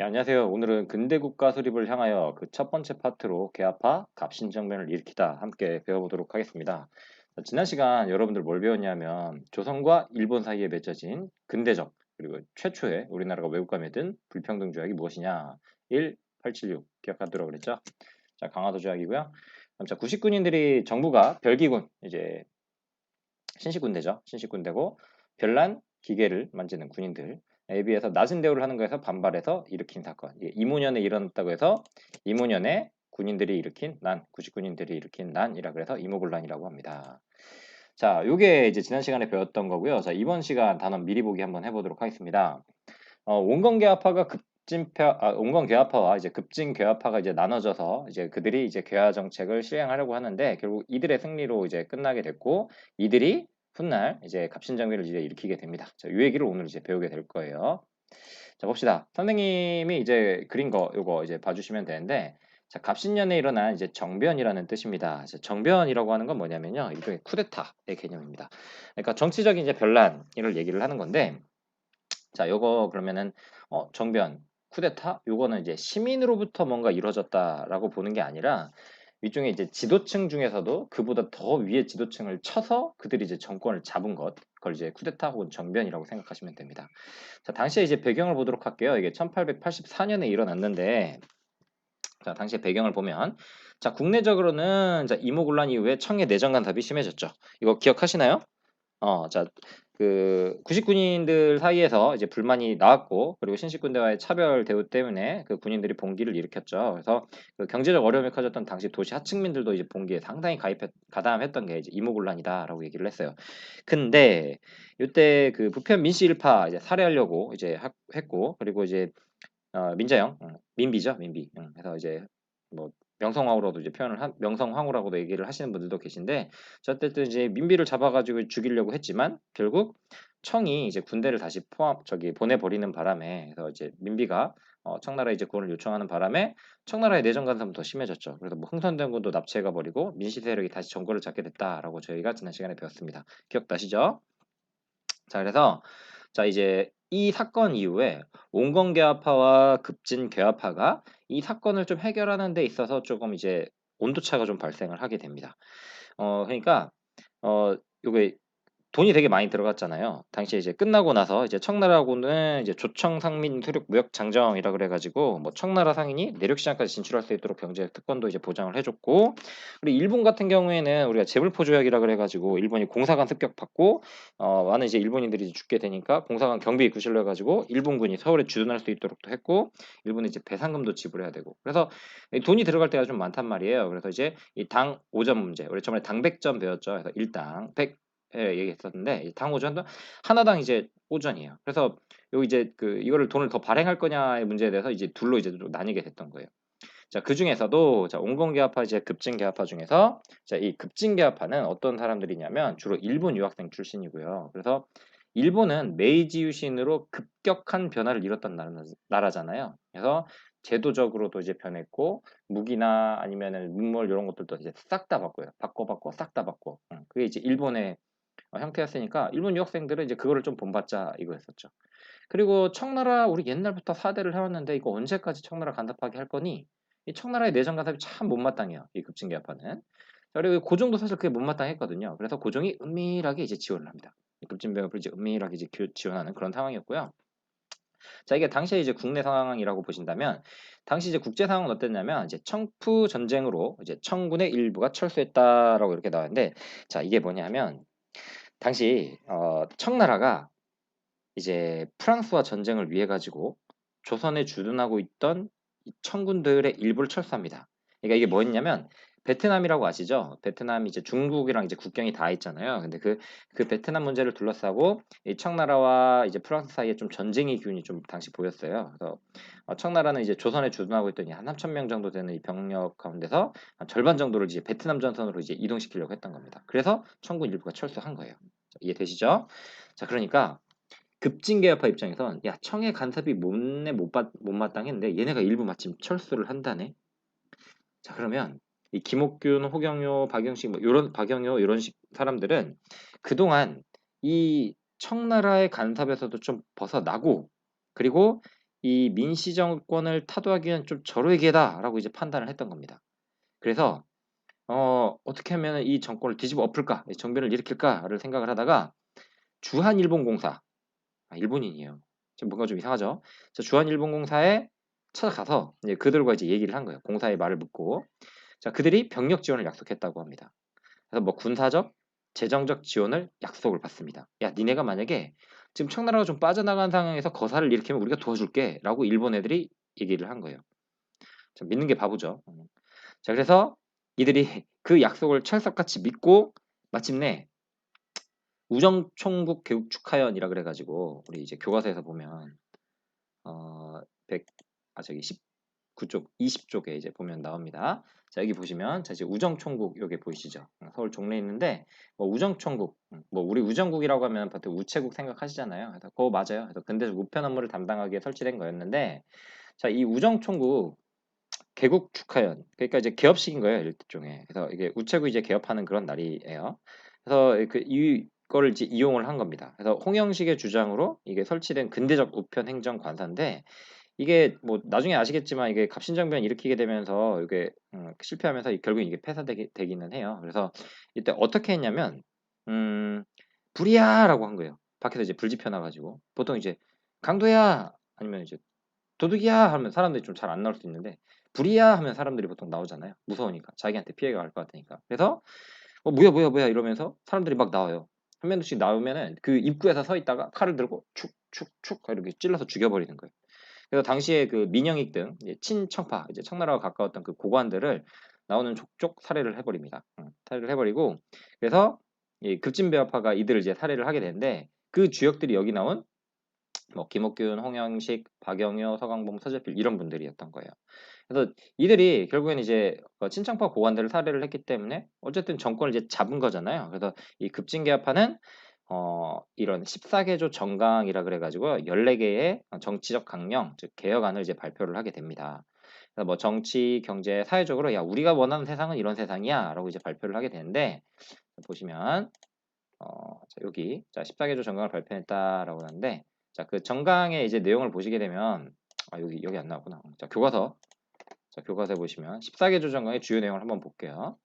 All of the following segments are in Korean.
네, 안녕하세요. 오늘은 근대국가 수립을 향하여 그 첫 번째 파트로 개화파 갑신정변을 일으키다 함께 배워보도록 하겠습니다. 지난 시간 여러분들 뭘 배웠냐면 조선과 일본 사이에 맺어진 근대적 그리고 최초의 우리나라가 외국과 맺은 불평등 조약이 무엇이냐? 1, 876 기억하도록 그랬죠? 자, 강화도 조약이고요. 그럼 자, 99년들이 정부가 별기군 이제 신식군대죠. 신식군대고 별난 기계를 만지는 군인들에 비해서 낮은 대우를 하는 거에서 반발해서 일으킨 사건. 이게 이모년에 일어났다고 해서 이모년에 군인들이 일으킨 난, 99년들이 일으킨 난이라 그래서 이모군란이라고 합니다. 자, 요게 이제 지난 시간에 배웠던 거고요. 자, 이번 시간 단원 미리 보기 한번 해보도록 하겠습니다. 온건계화파가 온건계화파와 이제 급진계화파가 이제 나눠져서 이제 그들이 이제 계화 정책을 실행하려고 하는데 결국 이들의 승리로 이제 끝나게 됐고 이들이 훗날 이제 갑신정변을 이제 일으키게 됩니다. 자, 이 얘기를 오늘 이제 배우게 될 거예요. 자, 봅시다. 선생님이 이제 그린 거 요거 이제 봐주시면 되는데 자, 갑신년에 일어난 이제 정변이라는 뜻입니다. 자, 정변이라고 하는 건 뭐냐면요. 일종의 쿠데타의 개념입니다. 그러니까 정치적인 이제 변란을 얘기를 하는 건데 자, 요거 그러면은 정변, 쿠데타 요거는 이제 시민으로부터 뭔가 이루어졌다라고 보는 게 아니라 일종의 이제 지도층 중에서도 그보다 더 위의 지도층을 쳐서 그들이 이제 정권을 잡은 것, 그걸 이제 쿠데타 혹은 정변이라고 생각하시면 됩니다. 자, 당시에 이제 배경을 보도록 할게요. 이게 1884년에 일어났는데, 자, 당시의 배경을 보면, 자, 국내적으로는 자, 이모군란 이후에 청의 내정 간섭이 심해졌죠. 이거 기억하시나요? 자, 그 99인들 사이에서 이제 불만이 나왔고 그리고 신식군대와의 차별 대우 때문에 그 군인들이 봉기를 일으켰죠. 그래서 그 경제적 어려움이 커졌던 당시 도시 하층민들도 이제 봉기에 상당히 가담했던 게 이제 이모군란이다라고 얘기를 했어요. 근데 이때 그 부편 민씨 일파 이제 살해하려고 이제 했고 그리고 이제 민자영, 민비죠, 민비. 그래서 이제 뭐 명성황후로도 이제 명성황후라고도 얘기를 하시는 분들도 계신데, 저 어쨌든 이제 민비를 잡아가지고 죽이려고 했지만 결국 청이 이제 군대를 다시 보내버리는 바람에, 그래서 이제 민비가 청나라에 이제 구원을 요청하는 바람에 청나라의 내정 간섭은 더 심해졌죠. 그래서 뭐 흥선대원군도 납치해가 버리고 민씨 세력이 다시 정권을 잡게 됐다라고 저희가 지난 시간에 배웠습니다. 기억나시죠? 자, 그래서 자 이제 이 사건 이후에 온건계화파와 급진계화파가 이 사건을 좀 해결하는 데 있어서 조금 이제 온도차가 좀 발생을 하게 됩니다. 그러니까 요게 돈이 되게 많이 들어갔잖아요. 당시에 이제 끝나고 나서 이제 청나라하고는 이제 조청 상민 수륙 무역 장정이라 그래 가지고 뭐 청나라 상인이 내륙 시장까지 진출할 수 있도록 경제 특권도 이제 보장을 해 줬고 그리고 일본 같은 경우에는 우리가 제불포 조약이라 그래 가지고 일본이 공사관 습격받고 많은 이제 일본인들이 이제 죽게 되니까 공사관 경비 구실로 해 가지고 일본군이 서울에 주둔할 수 있도록도 했고 일본은 이제 배상금도 지불해야 되고 그래서 이 돈이 들어갈 때가 좀 많단 말이에요. 그래서 이제 이 당 오점 문제 우리 저번에 당백점 배웠죠. 그래서 일당 100 예, 얘기했었는데 이 당오전도 하나당 이제 오전이에요. 그래서 요 이제 그 이거를 돈을 더 발행할 거냐의 문제에 대해서 이제 둘로 이제 좀 나뉘게 됐던 거예요. 자, 그중에서도 자, 온건계합파 이제 급진계합파 중에서 자, 이 급진계합파는 어떤 사람들이냐면 주로 일본 유학생 출신이고요. 그래서 일본은 메이지 유신으로 급격한 변화를 이뤘던 나라잖아요. 그래서 제도적으로도 이제 변했고 무기나 아니면은 문물 이런 것들도 이제 싹 다 바꿔요. 바꿔 싹 다 바꿔. 그게 이제 일본의 형태였으니까 일본 유학생들은 이제 그거를 좀 본받자 이거였었죠. 그리고 청나라 우리 옛날부터 사대를 해왔는데 이거 언제까지 청나라 간섭하게 할 거니? 이 청나라의 내정 간섭이 참 못마땅해요. 이 급진계합파는. 그리고 고종도 사실 그게 못마땅했거든요. 그래서 고종이 은밀하게 이제 지원을 합니다. 이 급진배합을 이제 은밀하게 이제 지원하는 그런 상황이었고요. 자, 이게 당시에 이제 국내 상황이라고 보신다면, 당시 이제 국제 상황은 어땠냐면, 이제 청푸 전쟁으로 이제 청군의 일부가 철수했다라고 이렇게 나왔는데, 자, 이게 뭐냐면, 당시 청나라가 이제 프랑스와 전쟁을 위해 가지고 조선에 주둔하고 있던 이 청군들의 일부를 철수합니다. 그러니까 이게 뭐였냐면 베트남이라고 아시죠? 베트남이 이제 중국이랑 이제 국경이 다 있잖아요. 근데 그 베트남 문제를 둘러싸고 이 청나라와 이제 프랑스 사이에 좀 전쟁의 기운이 좀 당시 보였어요. 그래서 청나라는 이제 조선에 주둔하고 있던 한 3천 명 정도 되는 이 병력 가운데서 한 절반 정도를 이제 베트남 전선으로 이제 이동시키려고 했던 겁니다. 그래서 청군 일부가 철수한 거예요. 자, 이해되시죠? 자, 그러니까 급진계열파 입장에선 야 청의 간섭이 못마땅했는데 얘네가 일부 마침 철수를 한다네. 자 그러면 이 김옥균, 호경요, 박영식 뭐 요런 박영요 이런 식 사람들은 그동안 이 청나라의 간섭에서도 좀 벗어나고 그리고 이 민씨 정권을 타도하기엔 좀 절호의 기회다라고 이제 판단을 했던 겁니다. 그래서 어떻게 하면 이 정권을 뒤집어 엎을까, 정변을 일으킬까를 생각을 하다가 주한일본공사, 일본인이에요. 지금 뭔가 좀 이상하죠? 자, 주한일본공사에 찾아가서 이제 그들과 이제 얘기를 한 거예요. 공사의 말을 묻고, 자, 그들이 병력 지원을 약속했다고 합니다. 그래서 뭐 군사적, 재정적 지원을 약속을 받습니다. 야, 니네가 만약에 지금 청나라가 좀 빠져나간 상황에서 거사를 일으키면 우리가 도와줄게라고 일본 애들이 얘기를 한 거예요. 좀 믿는 게 바보죠. 자, 그래서 이들이 그 약속을 철석같이 믿고 마침내 우정총국 개국 축하연이라 그래가지고 우리 이제 교과서에서 보면 어, 100, 저기 19쪽, 20쪽에 이제 보면 나옵니다. 자, 여기 보시면 자, 이제 우정총국 여기 보이시죠? 서울 종래에 있는데 뭐 우정총국, 뭐 우리 우정국이라고 하면 보통 우체국 생각하시잖아요. 그래서 그거 맞아요. 그래서 근대적 우편 업무를 담당하기에 설치된 거였는데 자, 이 우정총국 개국 축하연. 그러니까 이제 개업식인 거예요, 일종의. 그래서 이게 우체국 이제 개업하는 그런 날이에요. 그래서 이거를 이제 이용을 한 겁니다. 그래서 홍영식의 주장으로 이게 설치된 근대적 우편 행정 관사인데 이게 뭐 나중에 아시겠지만 이게 갑신정변 일으키게 되면서 이게 실패하면서 결국 이게 폐사되기는 해요. 그래서 이때 어떻게 했냐면 불이야라고 한 거예요. 밖에서 이제 불 지펴놔가지고 보통 이제 강도야 아니면 이제 도둑이야 하면 사람들이 좀 잘 안 나올 수 있는데 불이야 하면 사람들이 보통 나오잖아요. 무서우니까 자기한테 피해가 갈 것 같으니까. 그래서 뭐야 뭐야 뭐야 이러면서 사람들이 막 나와요. 한 명씩 나오면은 그 입구에서 서 있다가 칼을 들고 축축축 이렇게 찔러서 죽여버리는 거예요. 그래서 당시에 그 민영익 등 이제 친청파 이제 청나라와 가까웠던 그 고관들을 나오는 족족 살해를 해버립니다. 살해를 해버리고 그래서 이 급진배화파가 이들을 이제 살해를 하게 되는데 그 주역들이 여기 나온 뭐 김옥균, 홍영식, 박영효, 서강봉, 서재필 이런 분들이었던 거예요. 그래서 이들이 결국엔 이제 친정파 고관들을 살해를 했기 때문에 어쨌든 정권을 이제 잡은 거잖아요. 그래서 이 급진개혁파는 이런 14개조 정강이라 그래가지고 14개의 정치적 강령, 즉 개혁안을 이제 발표를 하게 됩니다. 그래서 뭐 정치, 경제, 사회적으로 야 우리가 원하는 세상은 이런 세상이야라고 이제 발표를 하게 되는데 보시면 여기 자 14개조 정강을 발표했다라고 하는데 자 그 정강의 이제 내용을 보시게 되면 여기 안 나왔구나. 자 교과서에 보시면 14개조 정강의 주요 내용을 한번 볼게요.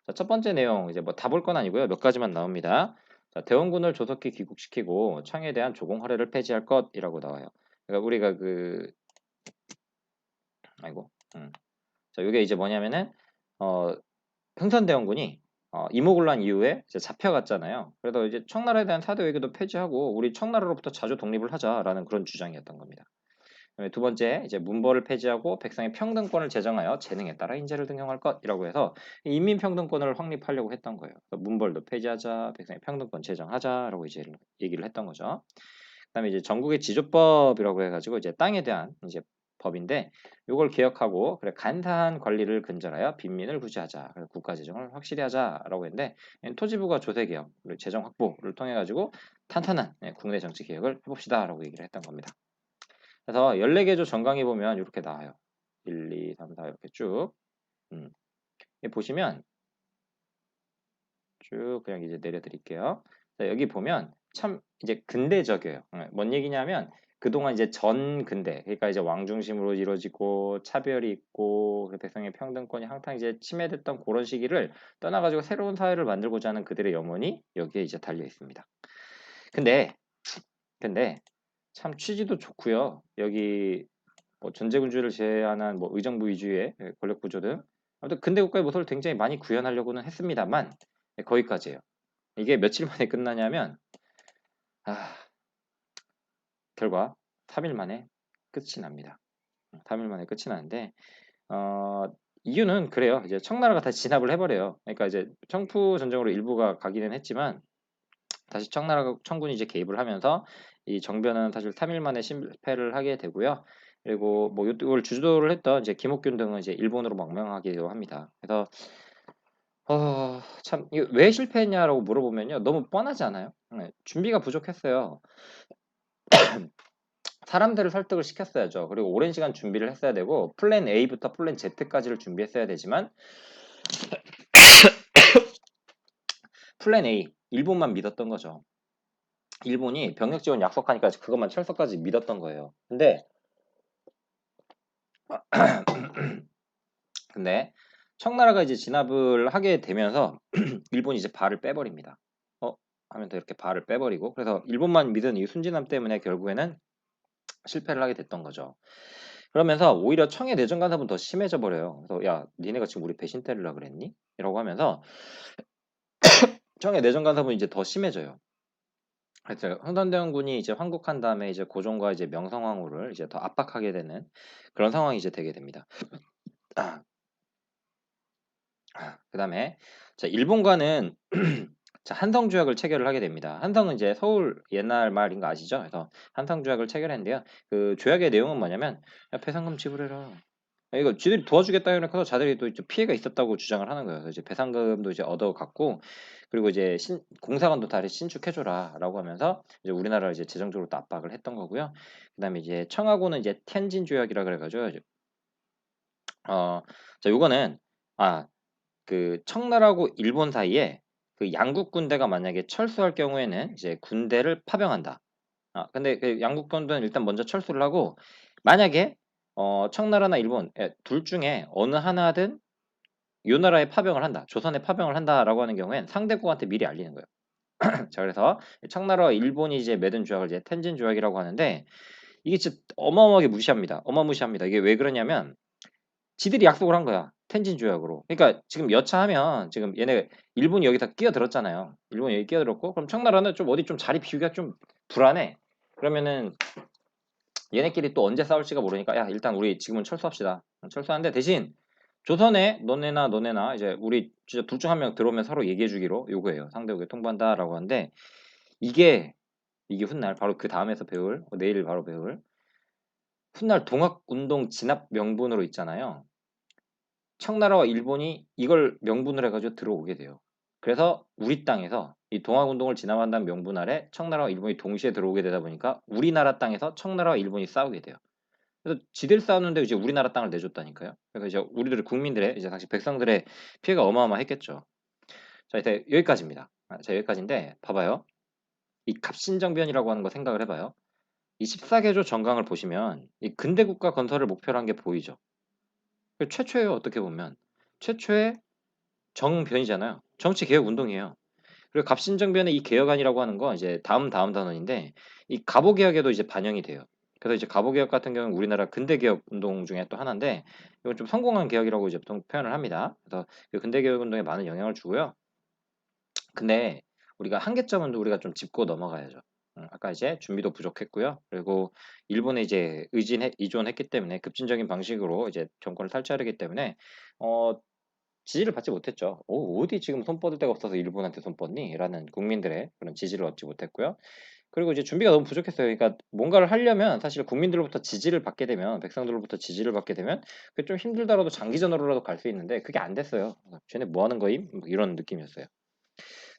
자, 첫 번째 내용 이제 뭐 다 볼 건 아니고요. 몇 가지만 나옵니다. 자, 대원군을 조속히 귀국시키고 청에 대한 조공 허례를 폐지할 것이라고 나와요. 그러니까 우리가 아이고 자 이게 이제 뭐냐면은 어, 흥선대원군이 이모군란 이후에 이제 잡혀갔잖아요. 그래서 이제 청나라에 대한 사대 외교도 폐지하고 우리 청나라로부터 자주 독립을 하자라는 그런 주장이었던 겁니다. 그다음에 두 번째 이제 문벌을 폐지하고 백성의 평등권을 제정하여 재능에 따라 인재를 등용할 것이라고 해서 인민평등권을 확립하려고 했던 거예요. 그래서 문벌도 폐지하자, 백성의 평등권 제정하자라고 이제 얘기를 했던 거죠. 그다음에 이제 전국의 지조법이라고 해가지고 이제 땅에 대한 이제 법인데 이걸 개혁하고 그래 간사한 관리를 근절하여 빈민을 구제하자. 그래서 국가 재정을 확실히 하자라고 했는데 토지부가 조세 개혁 그리고 재정 확보를 통해 가지고 탄탄한 국내 정치 개혁을 해봅시다라고 얘기를 했던 겁니다. 그래서 14개조 정강에 보면 이렇게 나와요. 1, 2, 3, 4 이렇게 쭉. 여기 보시면 쭉 그냥 이제 내려드릴게요. 자, 여기 보면 참 이제 근대적이에요. 뭔 얘기냐면 그동안 이제 전 근대, 그러니까 이제 왕 중심으로 이루어지고 차별이 있고 백성의 평등권이 항상 이제 침해됐던 그런 시기를 떠나가지고 새로운 사회를 만들고자 하는 그들의 염원이 여기에 이제 달려 있습니다. 근데 참 취지도 좋고요. 여기 뭐 전제군주를 제한한 뭐 의정부 위주의 권력 구조 등 아무튼 근대 국가의 모습을 굉장히 많이 구현하려고는 했습니다만 거기까지예요. 이게 며칠 만에 끝나냐면 결과 3일 만에 끝이 납니다. 3일 만에 끝이 나는데 이유는 그래요. 이제 청나라가 다시 진압을 해버려요. 그러니까 이제 청푸 전쟁으로 일부가 가기는 했지만 다시 청군이 이제 개입을 하면서 이 정변은 사실 3일 만에 실패를 하게 되고요. 그리고 뭐 이걸 주도를 했던 이제 김옥균 등은 이제 일본으로 망명하기도 합니다. 그래서 참 이게 왜 실패했냐라고 물어보면요. 너무 뻔하지 않아요? 준비가 부족했어요. 사람들을 설득을 시켰어야죠. 그리고 오랜 시간 준비를 했어야 되고 플랜 A부터 플랜 Z까지를 준비했어야 되지만 플랜 A 일본만 믿었던 거죠. 일본이 병력 지원 약속하니까 그것만 철석까지 믿었던 거예요. 근데 근데 청나라가 이제 진압을 하게 되면서 일본이 이제 발을 빼버립니다. 하면서 이렇게 발을 빼버리고 그래서 일본만 믿은 이 순진함 때문에 결국에는 실패를 하게 됐던 거죠. 그러면서 오히려 청해 내정 간섭은 더 심해져 버려요. 그래서 야, 니네가 지금 우리 배신 때리려 그랬니? 이라고 하면서 청해 내정 간섭은 이제 더 심해져요. 그래서 흥선대원군이 이제 환국한 다음에 이제 고종과 이제 명성황후를 이제 더 압박하게 되는 그런 상황이 이제 되게 됩니다. 그다음에 자, 일본과는 자, 한성조약을 체결을 하게 됩니다. 한성은 이제 서울 옛날 말인 거 아시죠? 그래서 한성조약을 체결했는데요. 그 조약의 내용은 뭐냐면 야, 배상금 지불해라. 이거 지들이 도와주겠다 해서 자들이 또 이제 피해가 있었다고 주장을 하는 거예요. 그래서 이제 배상금도 이제 얻어갖고 그리고 이제 공사관도 다시 신축해줘라라고 하면서 이제 우리나라를 이제 재정적으로 또 압박을 했던 거고요. 그다음에 이제 청하고는 이제 텐진 조약이라 그래가지고 자, 요거는 그 청나라하고 일본 사이에 그 양국 군대가 만약에 철수할 경우에는 이제 군대를 파병한다. 근데 그 양국 군대는 일단 먼저 철수를 하고 만약에 청나라나 일본 둘 중에 어느 하나든 요 나라에 파병을 한다. 조선에 파병을 한다라고 하는 경우엔 상대국한테 미리 알리는 거예요. 자, 그래서 청나라와 일본이 이제 맺은 조약을 이제 텐진 조약이라고 하는데 이게 진짜 어마어마하게 무시합니다. 어마무시합니다. 이게 왜 그러냐면 지들이 약속을 한 거야. 텐진 조약으로. 그러니까 지금 여차하면 지금 얘네 일본이 여기다 끼어들었잖아요. 일본이 여기 끼어들었고 그럼 청나라는 좀 어디 좀 자리 비우기가 좀 불안해. 그러면은 얘네끼리 또 언제 싸울지가 모르니까 야, 일단 우리 지금은 철수합시다. 철수하는데 대신 조선에 너네나 이제 우리 진짜 둘 중 한 명 들어오면 서로 얘기해 주기로 요구해요. 상대국에 통보한다라고 하는데 이게 훗날 바로 그 다음에서 배울 내일 바로 배울 훗날 동학운동 진압 명분으로 있잖아요. 청나라와 일본이 이걸 명분으로 해가지고 들어오게 돼요. 그래서 우리 땅에서 이 동학운동을 진압한다는 명분 아래 청나라와 일본이 동시에 들어오게 되다 보니까 우리나라 땅에서 청나라와 일본이 싸우게 돼요. 그래서 지들 싸우는데 이제 우리나라 땅을 내줬다니까요. 그래서 이제 우리들 국민들의 이제 당시 백성들의 피해가 어마어마했겠죠. 자, 이제 여기까지입니다. 자, 여기까지인데 봐봐요. 이 갑신정변이라고 하는 거 생각을 해봐요. 이 14개조 정강을 보시면 이 근대 국가 건설을 목표로 한 게 보이죠. 최초예요, 어떻게 보면. 최초의 정변이잖아요. 정치 개혁 운동이에요. 그리고 갑신정변의 이 개혁안이라고 하는 건 이제 다음 단원인데 이 갑오 개혁에도 이제 반영이 돼요. 그래서 이제 갑오 개혁 같은 경우는 우리나라 근대 개혁 운동 중에 또 하나인데 이건 좀 성공한 개혁이라고 이제 보통 표현을 합니다. 그래서 그 근대 개혁 운동에 많은 영향을 주고요. 근데 우리가 한계점은 우리가 좀 짚고 넘어가야죠. 아까 이제 준비도 부족했고요. 그리고 일본에 이제 의존했기 때문에 급진적인 방식으로 이제 정권을 탈취하려기 때문에 어, 지지를 받지 못했죠. 어디 지금 손 뻗을 데가 없어서 일본한테 손 뻗니? 라는 국민들의 그런 지지를 얻지 못했고요. 그리고 이제 준비가 너무 부족했어요. 그러니까 뭔가를 하려면 사실 국민들로부터 지지를 받게 되면, 백성들로부터 지지를 받게 되면 그게 좀 힘들더라도 장기전으로라도 갈 수 있는데 그게 안 됐어요. 쟤네 뭐 하는 거임? 뭐 이런 느낌이었어요.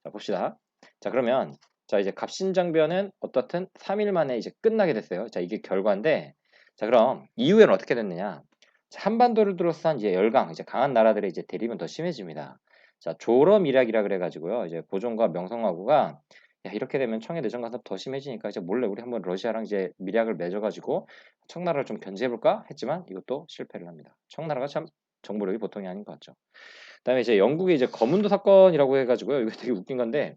자, 봅시다. 자, 그러면 자, 이제 갑신정변은 어떻든 3일 만에 이제 끝나게 됐어요. 자, 이게 결과인데 자, 그럼 이후에는 어떻게 됐느냐? 자, 한반도를 둘러싼 이제 열강, 이제 강한 나라들의 이제 대립은 더 심해집니다. 자, 조러밀약이라 그래가지고요. 이제 고종과 명성황후가 야, 이렇게 되면 청해 내정 간섭 더 심해지니까 이제 몰래 우리 한번 러시아랑 이제 밀약을 맺어가지고 청나라를 좀 견제해볼까 했지만 이것도 실패를 합니다. 청나라가 참 정보력이 보통이 아닌 것 같죠. 그다음에 이제 영국의 이제 거문도 사건이라고 해가지고요. 이거 되게 웃긴 건데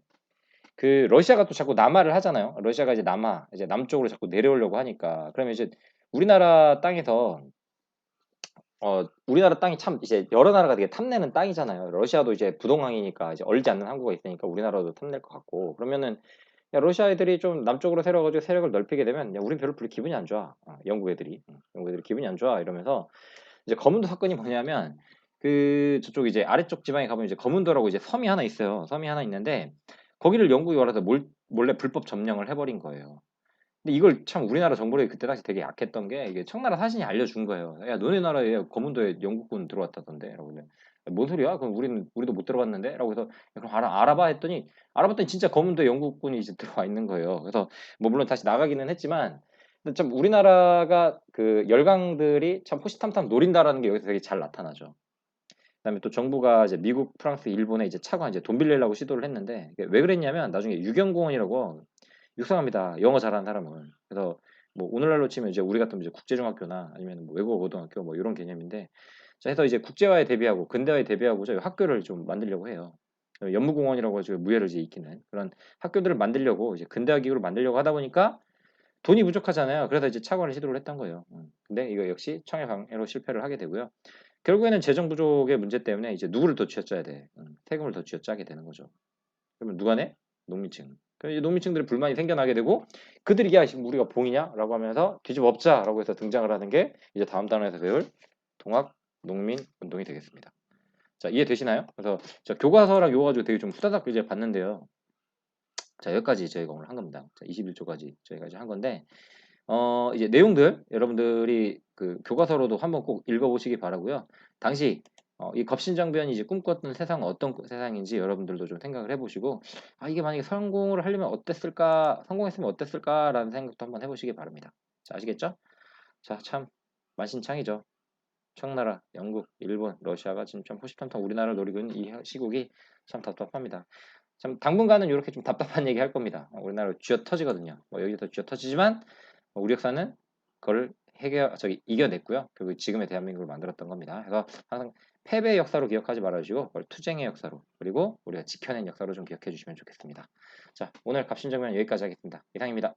그 러시아가 또 자꾸 남하를 하잖아요. 러시아가 이제 남하, 이제 남쪽으로 자꾸 내려오려고 하니까 그러면 이제 우리나라 땅에서 우리나라 땅이 참 이제 여러 나라가 되게 탐내는 땅이잖아요. 러시아도 이제 부동항이니까 이제 얼지 않는 항구가 있으니까 우리나라도 탐낼 것 같고 그러면은 야, 러시아 애들이 좀 남쪽으로 세려가지고 세력을 넓히게 되면 야, 우린 별로 기분이 안 좋아. 영국 애들이 기분이 안 좋아 이러면서 이제 거문도 사건이 뭐냐면 그 저쪽 이제 아래쪽 지방에 가보면 이제 거문도라고 이제 섬이 하나 있어요. 섬이 하나 있는데 거기를 영국이 와서 몰래 불법 점령을 해버린 거예요. 근데 이걸 참 우리나라 정보력이 그때 당시 되게 약했던 게 이게 청나라 사신이 알려준 거예요. 야, 너네 나라에 거문도에 영국군 들어왔다던데. 라고 그래. 뭔 소리야? 그럼 우리도 못 들어봤는데? 라고 해서 그럼 알아봐 했더니 알아봤더니 진짜 거문도에 영국군이 이제 들어와 있는 거예요. 그래서 뭐 물론 다시 나가기는 했지만 근데 참 우리나라가 그 열강들이 참 호시탐탐 노린다라는 게 여기서 되게 잘 나타나죠. 그다음에 또 정부가 이제 미국, 프랑스, 일본에 이제 차관 이제 돈 빌리려고 시도를 했는데 이게 왜 그랬냐면 나중에 유경공원이라고 육성합니다. 영어 잘하는 사람을. 그래서 뭐 오늘날로 치면 이제 우리 같은 이제 국제중학교나 아니면 뭐 외국어 고등학교 뭐 이런 개념인데 자 해서 이제 국제화에 대비하고 근대화에 대비하고자 학교를 좀 만들려고 해요. 연무공원이라고 해서 무예를 이제 익히는 그런 학교들을 만들려고 이제 근대화 기구를 만들려고 하다 보니까 돈이 부족하잖아요. 그래서 이제 차관을 시도를 했던 거예요. 근데 이거 역시 청해 방해로 실패를 하게 되고요. 결국에는 재정 부족의 문제 때문에 이제 누구를 더 쥐어짜야 돼. 세금을 더 쥐어짜게 되는 거죠. 그러면 누가 내? 농민층. 그럼 이제 농민층들의 불만이 생겨나게 되고 그들이 야 지금 우리가 봉이냐라고 하면서 뒤집어 엎자라고 해서 등장을 하는 게 이제 다음 단원에서 배울 동학 농민 운동이 되겠습니다. 자 이해되시나요? 그래서 자, 교과서랑 이거 가지고 되게 좀 후다닥 이제 봤는데요. 자 여기까지 저희가 오늘 한 겁니다. 자, 21조까지 저희가 이제 한 건데 이제 내용들 여러분들이 그 교과서로도 한번 꼭 읽어보시기 바라고요. 당시 이 겁신정변이 이제 꿈꿨던 세상은 어떤 세상인지 여러분들도 좀 생각을 해보시고 아 이게 만약에 성공을 하려면 어땠을까 성공했으면 어땠을까라는 생각도 한번 해보시기 바랍니다. 자 아시겠죠? 자 참 만신창이죠. 청나라, 영국, 일본, 러시아가 지금 참 호시탐탐 우리나라를 노리고 있는 이 시국이 참 답답합니다. 참 당분간은 이렇게 좀 답답한 얘기 할 겁니다. 우리나라 쥐어 터지거든요. 뭐 여기서 쥐어 터지지만 우리 역사는 그걸 이겨냈고요. 그리고 지금의 대한민국을 만들었던 겁니다. 그래서 항상 패배의 역사로 기억하지 말아주시고 그걸 투쟁의 역사로 그리고 우리가 지켜낸 역사로 좀 기억해 주시면 좋겠습니다. 자 오늘 갑신정변 여기까지 하겠습니다. 이상입니다.